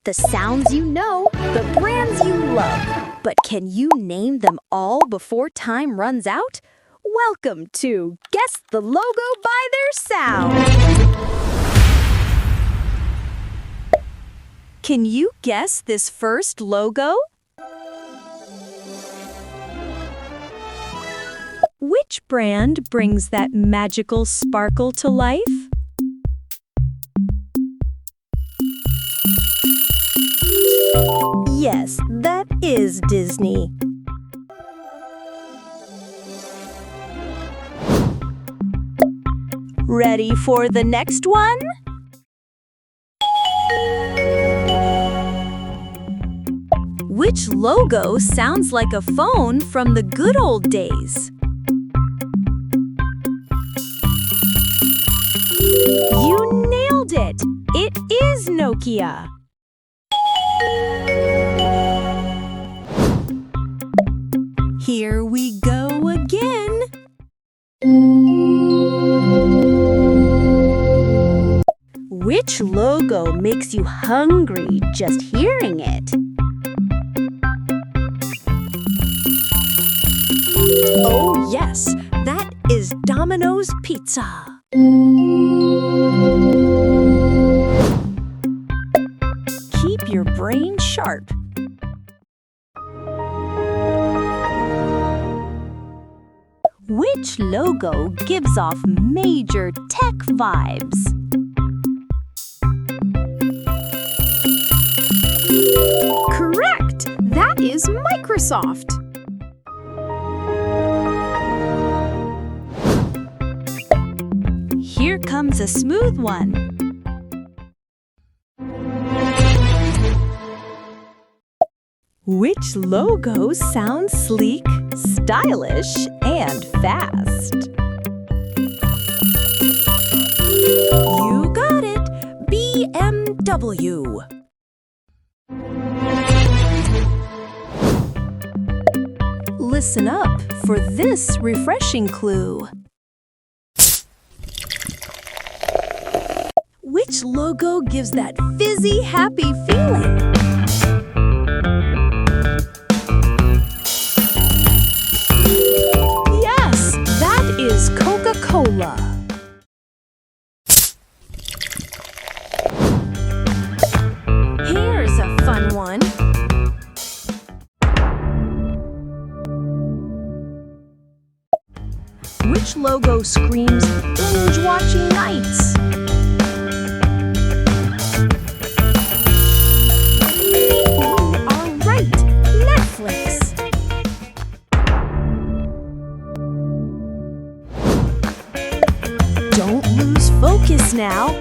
The sounds you know, the brands you love. But can you name them all before time runs out? Welcome to Guess the Logo by Their Sound. Can you guess this first logo? Which brand brings that magical sparkle to life? Yes, that is Disney. Ready for the next one? Which logo sounds like a phone from the good old days? You nailed it! It is Nokia. Here we go again. Which logo makes you hungry just hearing it? Oh yes, that is Domino's Pizza. Keep your brain sharp. Which logo gives off major tech vibes? Correct! That is Microsoft. Here comes a smooth one. Which logo sounds sleek, stylish, and fast? You got it! BMW. Listen up for this refreshing clue. Which logo gives that fizzy, happy feeling? Yes, that is Coca-Cola. Here's a fun one. Which logo screams binge-watching nights? Don't lose focus now.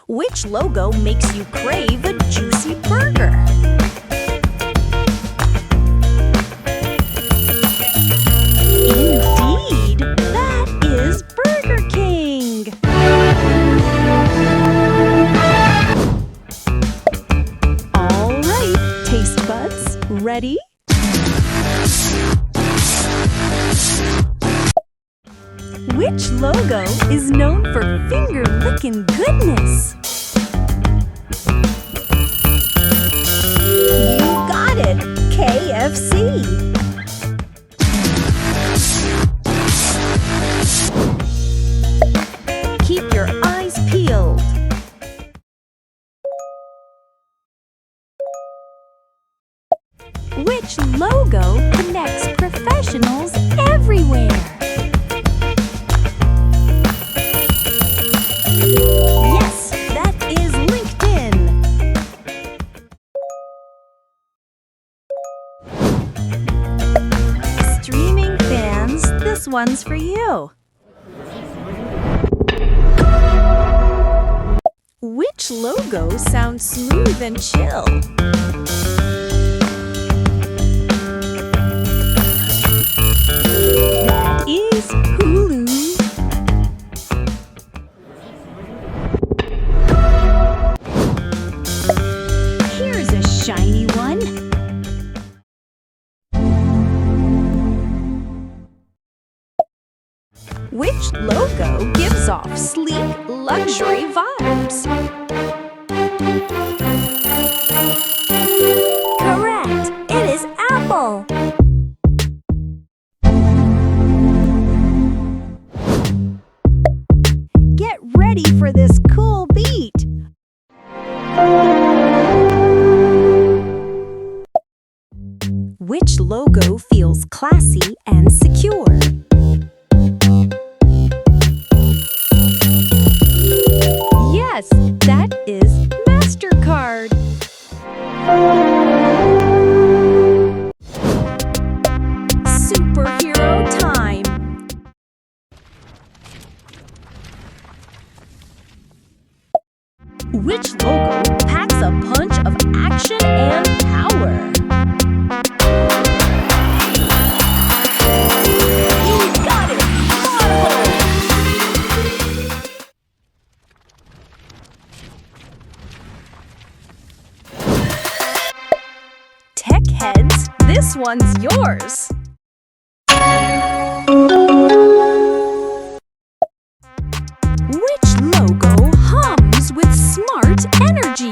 Which logo makes you crave a juicy burger? Indeed, that is Burger King. All right, taste buds, ready? Which logo is known for finger-licking goodness? You got it! KFC! Keep your eyes peeled. Which logo connects professionals everywhere? Yes, that is LinkedIn. Streaming fans, this one's for you. Which logo sounds smooth and chill? That is Hulu. Here's a shiny one. Which logo gives off sleek, luxury vibes. Correct! It is apple! Get ready for this cool beat! Which logo feels classy and secure? Yes, that is MasterCard. Superhero time! Which logo packs a punch of action and power? You got it! Auto! Tech heads, this one's yours! Which logo hums with smart energy?